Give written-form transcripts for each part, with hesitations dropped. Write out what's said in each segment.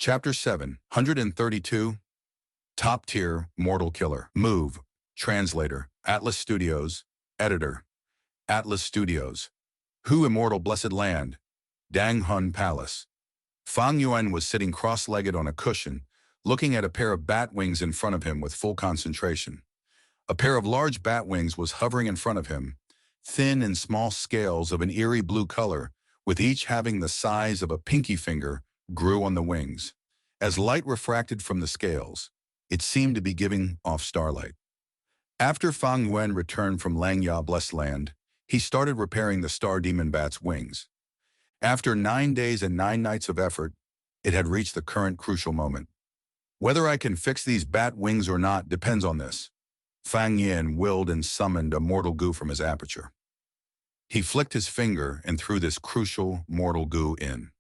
Chapter 7, 132, Top Tier Mortal Killer. Move. Translator. Atlas Studios. Editor. Atlas Studios. Hu Immortal Blessed Land. Dang Hun Palace. Fang Yuan was sitting cross-legged on a cushion, looking at a pair of bat wings in front of him with full concentration. A pair of large bat wings was hovering in front of him, thin and small scales of an eerie blue color, with each having the size of a pinky finger, grew on the wings. As light refracted from the scales, it seemed to be giving off starlight. After Fang Yuan returned from Langya Blessed Land, he started repairing the star demon bat's wings. After 9 days and 9 nights of effort, it had reached the current crucial moment. Whether I can fix these bat wings or not depends on this. Fang Yin willed and summoned a mortal goo from his aperture. He flicked his finger and threw this crucial mortal goo in.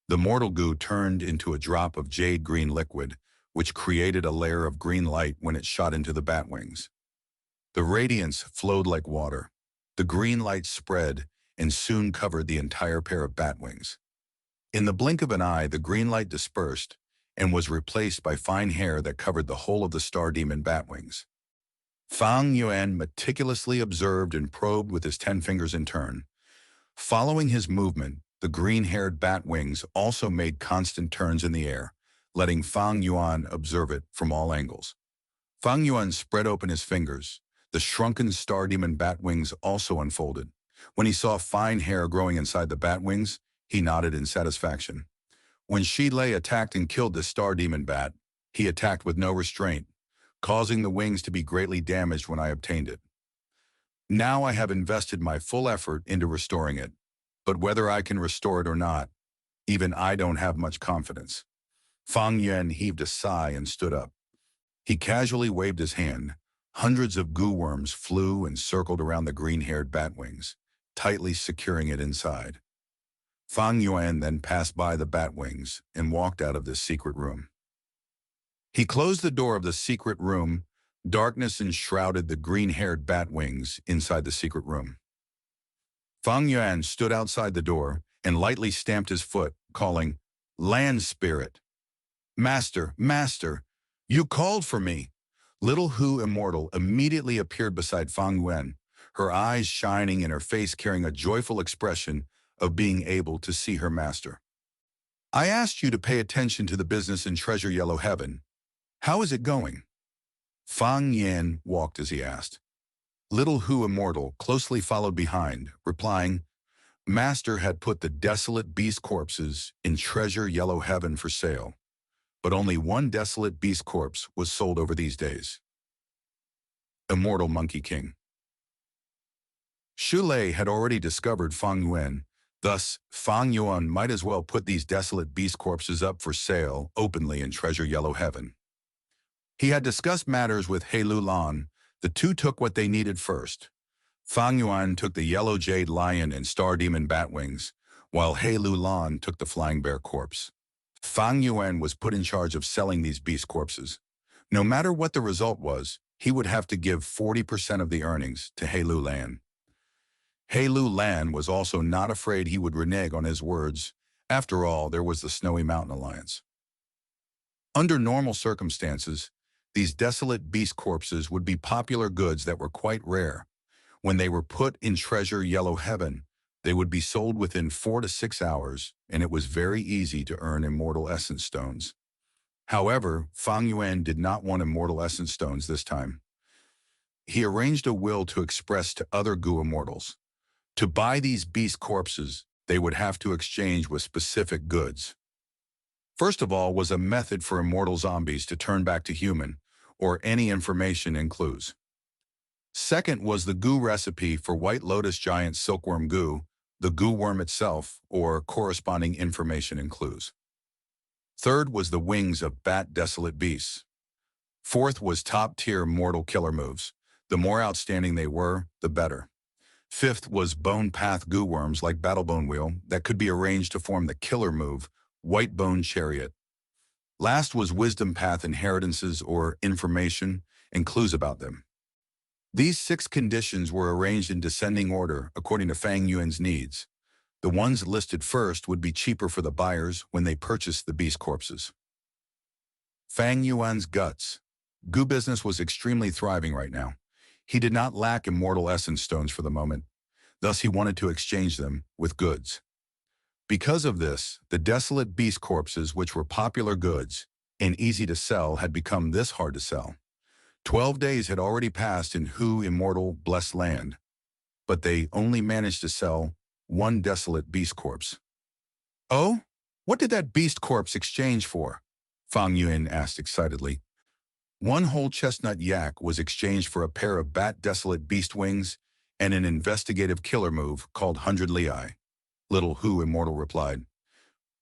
The mortal goo turned into a drop of jade green liquid, which created a layer of green light when it shot into the bat wings. The radiance flowed like water. The green light spread and soon covered the entire pair of bat wings. In the blink of an eye, the green light dispersed and was replaced by fine hair that covered the whole of the star demon bat wings. Fang Yuan meticulously observed and probed with his 10 fingers in turn. Following his movement, the green-haired bat wings also made constant turns in the air, letting Fang Yuan observe it from all angles. Fang Yuan spread open his fingers. The shrunken star demon bat wings also unfolded. When he saw fine hair growing inside the bat wings, he nodded in satisfaction. When Shi Lei attacked and killed the star demon bat, he attacked with no restraint, causing the wings to be greatly damaged when I obtained it. Now I have invested my full effort into restoring it, but whether I can restore it or not, even I don't have much confidence. Fang Yuan heaved a sigh and stood up. He casually waved his hand. Hundreds of goo worms flew and circled around the green-haired bat wings, tightly securing it inside. Fang Yuan then passed by the bat wings and walked out of this secret room. He closed the door of the secret room. Darkness enshrouded the green-haired bat wings inside the secret room. Fang Yuan stood outside the door and lightly stamped his foot, calling, "Land Spirit! Master, Master, you called for me!" Little Hu Immortal immediately appeared beside Fang Yuan, her eyes shining and her face carrying a joyful expression of being able to see her master. "I asked you to pay attention to the business in Treasure Yellow Heaven. How is it going?" Fang Yan walked as he asked. Little Hu Immortal closely followed behind, replying, "Master had put the desolate beast corpses in Treasure Yellow Heaven for sale, but only one desolate beast corpse was sold over these days." Immortal Monkey King. Xu Lei had already discovered Fang Yuan, thus Fang Yuan might as well put these desolate beast corpses up for sale openly in Treasure Yellow Heaven. He had discussed matters with He Lu Lan. The two took what they needed first. Fang Yuan took the yellow jade lion and star demon bat wings, while He Lu Lan took the flying bear corpse. Fang Yuan was put in charge of selling these beast corpses. No matter what the result was, he would have to give 40% of the earnings to He Lu Lan. He Lu Lan was also not afraid he would renege on his words. After all, there was the Snowy Mountain Alliance. Under normal circumstances, these desolate beast corpses would be popular goods that were quite rare. When they were put in Treasure Yellow Heaven, they would be sold within 4 to 6 hours, and it was very easy to earn immortal essence stones. However, Fang Yuan did not want immortal essence stones this time. He arranged a will to express to other Gu immortals. To buy these beast corpses, they would have to exchange with specific goods. First of all was a method for immortal zombies to turn back to human, or any information and clues. Second was the goo recipe for White Lotus Giant Silkworm goo, the goo worm itself, or corresponding information and clues. Third was the wings of bat desolate beasts. Fourth was top-tier mortal killer moves. The more outstanding they were, the better. Fifth was bone path goo worms like Battlebone Wheel that could be arranged to form the killer move, White Bone Chariot. Last was wisdom path inheritances or information and clues about them. These 6 conditions were arranged in descending order according to Fang Yuan's needs. The ones listed first would be cheaper for the buyers when they purchased the beast corpses. Fang Yuan's guts. Goo business was extremely thriving right now. He did not lack immortal essence stones for the moment, thus he wanted to exchange them with goods. Because of this, the desolate beast corpses, which were popular goods and easy to sell, had become this hard to sell. 12 days had already passed in Hu immortal blessed land, but they only managed to sell one desolate beast corpse. Oh, what did that beast corpse exchange for? Fang Yuan asked excitedly. One whole chestnut yak was exchanged for a pair of bat desolate beast wings and an investigative killer move called 100 Liai. Little Hu Immortal replied.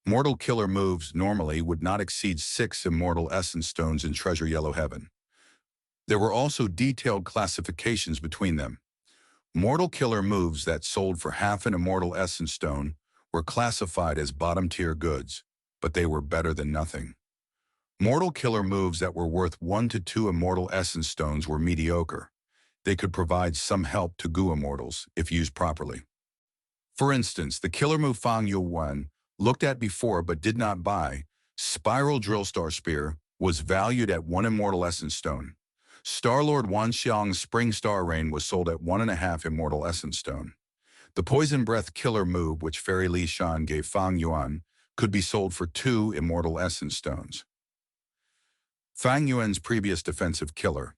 Mortal killer moves normally would not exceed 6 immortal essence stones in Treasure Yellow Heaven. There were also detailed classifications between them. Mortal killer moves that sold for half an immortal essence stone were classified as bottom-tier goods, but they were better than nothing. Mortal killer moves that were worth 1 to 2 immortal essence stones were mediocre. They could provide some help to Gu immortals if used properly. For instance, the killer move Fang Yuan looked at before but did not buy, Spiral Drill Star Spear, was valued at 1 immortal essence stone. Star-Lord Wan Xiang's Spring Star Rain was sold at 1.5 immortal essence stone. The Poison Breath killer move which Fairy Li Shan gave Fang Yuan could be sold for 2 immortal essence stones. Fang Yuan's previous defensive killer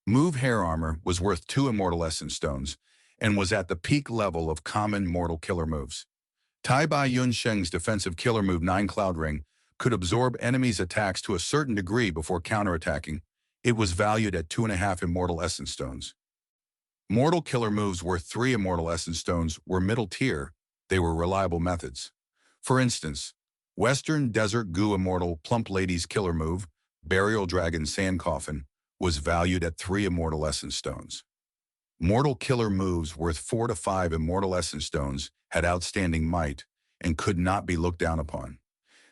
move Hair Armor was worth 2 immortal essence stones and was at the peak level of common mortal killer moves. Tai Bai Yunsheng's defensive killer move 9 Cloud Ring could absorb enemies' attacks to a certain degree before counterattacking. It was valued at 2.5 immortal essence stones. Mortal killer moves worth 3 immortal essence stones were middle tier. They were reliable methods. For instance, Western Desert Gu Immortal Plump Lady's killer move, Burial Dragon Sand Coffin, was valued at 3 immortal essence stones. Mortal killer moves worth 4 to 5 immortal essence stones had outstanding might and could not be looked down upon.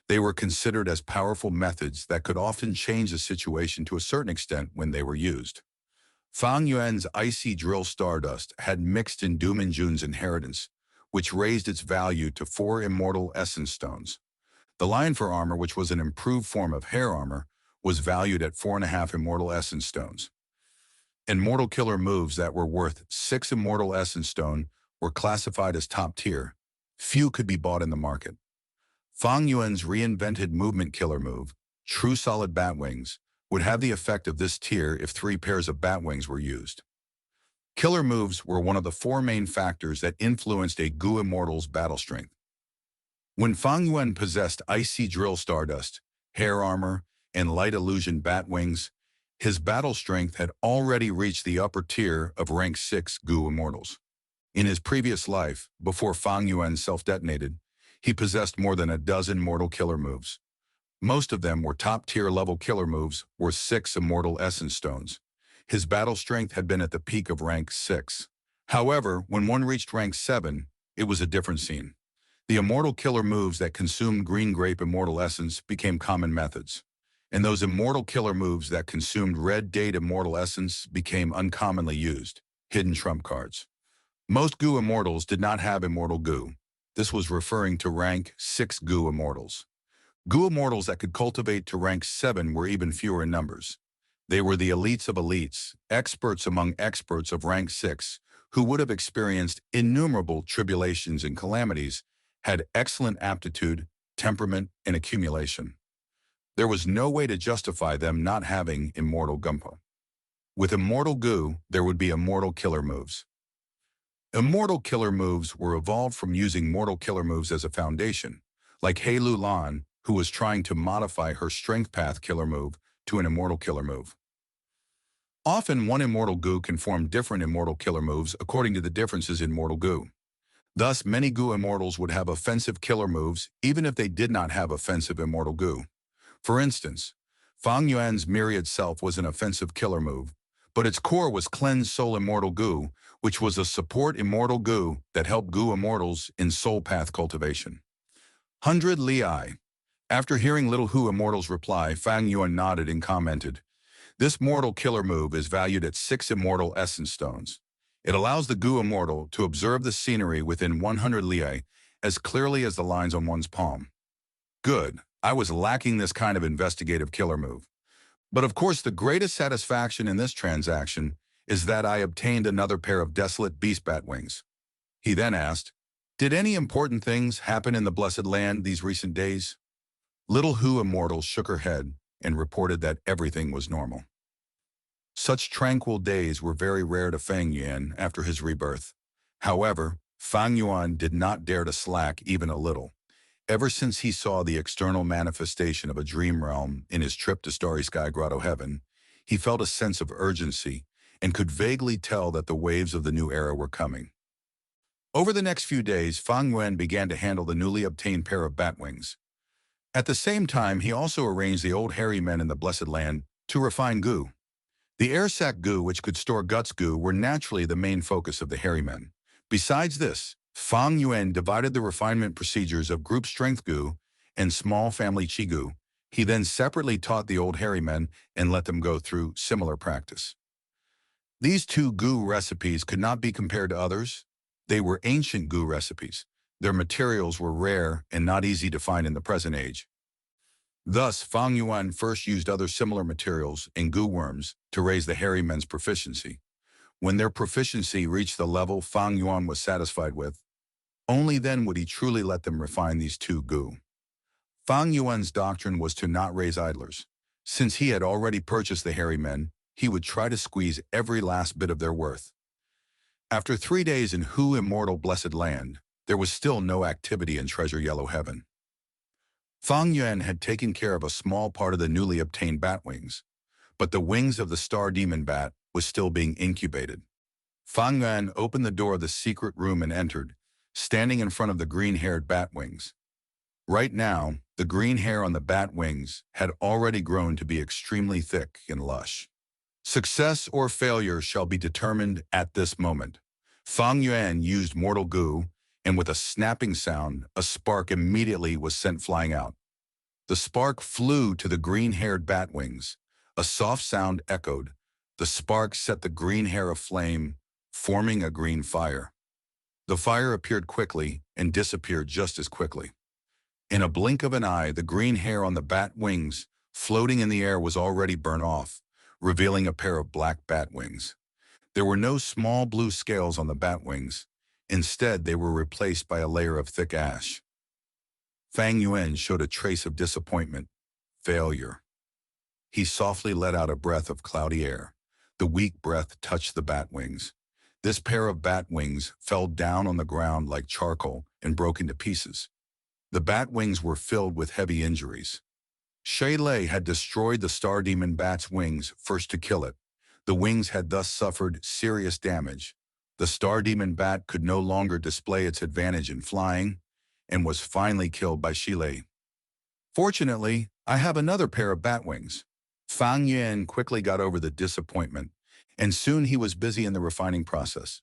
They were considered as powerful methods that could often change the situation to a certain extent when they were used. Fang Yuan's Icy Drill Stardust had mixed in Du Minjun's inheritance, which raised its value to 4 immortal essence stones. The Lion for Armor, which was an improved form of hair armor, was valued at 4.5 immortal essence stones. And mortal killer moves that were worth 6 immortal essence stone were classified as top tier. Few could be bought in the market. Fang Yuan's reinvented movement killer move, True Solid Bat Wings, would have the effect of this tier if 3 pairs of bat wings were used. Killer moves were one of the 4 main factors that influenced a Gu Immortal's battle strength. When Fang Yuan possessed Icy Drill Stardust, Hair Armor, and Light Illusion Bat Wings, his battle strength had already reached the upper tier of rank 6 Gu Immortals. In his previous life, before Fang Yuan self-detonated, he possessed more than a dozen mortal killer moves. Most of them were top-tier level killer moves worth 6 immortal essence stones. His battle strength had been at the peak of rank 6. However, when one reached rank 7, it was a different scene. The immortal killer moves that consumed Green Grape Immortal Essence became common methods, and those immortal killer moves that consumed Red Date Immortal Essence became uncommonly used, hidden trump cards. Most Gu Immortals did not have Immortal Gu. This was referring to rank 6 Gu Immortals. Gu Immortals that could cultivate to rank 7 were even fewer in numbers. They were the elites of elites, experts among experts of rank 6, who would have experienced innumerable tribulations and calamities, had excellent aptitude, temperament, and accumulation. There was no way to justify them not having immortal Gumpa. With immortal Gu, there would be immortal killer moves. Immortal killer moves were evolved from using mortal killer moves as a foundation, like Hei Lu Lan, who was trying to modify her Strength Path killer move to an immortal killer move. Often, one immortal Gu can form different immortal killer moves according to the differences in mortal Gu. Thus, many Gu Immortals would have offensive killer moves even if they did not have offensive immortal Gu. For instance, Fang Yuan's Myriad Self was an offensive killer move, but its core was Cleanse Soul Immortal Gu, which was a support immortal Gu that helped Gu Immortals in soul path cultivation. 100 Liai. After hearing Little Hu Immortal's reply, Fang Yuan nodded and commented, "This mortal killer move is valued at 6 immortal essence stones. It allows the Gu Immortal to observe the scenery within 100 Liai as clearly as the lines on one's palm. Good. I was lacking this kind of investigative killer move. But of course, the greatest satisfaction in this transaction is that I obtained another pair of desolate beast bat wings. He then asked, "Did any important things happen in the blessed land these recent days?" Little Hu Immortal shook her head and reported that everything was normal. Such tranquil days were very rare to Fang Yuan after his rebirth. However, Fang Yuan did not dare to slack even a little. Ever since he saw the external manifestation of a dream realm in his trip to Starry Sky Grotto Heaven, he felt a sense of urgency and could vaguely tell that the waves of the new era were coming. Over the next few days, Fang Yuan began to handle the newly obtained pair of bat wings. At the same time, he also arranged the old hairy men in the Blessed Land to refine goo. The air sac goo, which could store guts goo, were naturally the main focus of the hairy men. Besides this, Fang Yuan divided the refinement procedures of group strength goo and small family chi goo. He then separately taught the old hairy men and let them go through similar practice. These two goo recipes could not be compared to others. They were ancient goo recipes. Their materials were rare and not easy to find in the present age. Thus, Fang Yuan first used other similar materials and goo worms to raise the hairy men's proficiency. When their proficiency reached the level Fang Yuan was satisfied with, only then would he truly let them refine these two goo. Fang Yuan's doctrine was to not raise idlers. Since he had already purchased the hairy men, he would try to squeeze every last bit of their worth. After 3 days in Hu Immortal Blessed Land, there was still no activity in Treasure Yellow Heaven. Fang Yuan had taken care of a small part of the newly obtained bat wings, but the wings of the star demon bat was still being incubated. Fang Yuan opened the door of the secret room and entered, standing in front of the green-haired bat wings. Right now, the green hair on the bat wings had already grown to be extremely thick and lush. Success or failure shall be determined at this moment. Fang Yuan used mortal goo, and with a snapping sound, a spark immediately was sent flying out. The spark flew to the green-haired bat wings. A soft sound echoed. The spark set the green hair aflame, forming a green fire. The fire appeared quickly and disappeared just as quickly. In a blink of an eye, the green hair on the bat wings floating in the air was already burnt off, revealing a pair of black bat wings. There were no small blue scales on the bat wings. Instead, they were replaced by a layer of thick ash. Fang Yuan showed a trace of disappointment, failure. He softly let out a breath of cloudy air. The weak breath touched the bat wings. This pair of bat wings fell down on the ground like charcoal and broke into pieces. The bat wings were filled with heavy injuries. Shay Lei had destroyed the star demon bat's wings first to kill it. The wings had thus suffered serious damage. The star demon bat could no longer display its advantage in flying and was finally killed by Shilei. Fortunately, I have another pair of bat wings. Fang Yuan quickly got over the disappointment, and soon he was busy in the refining process.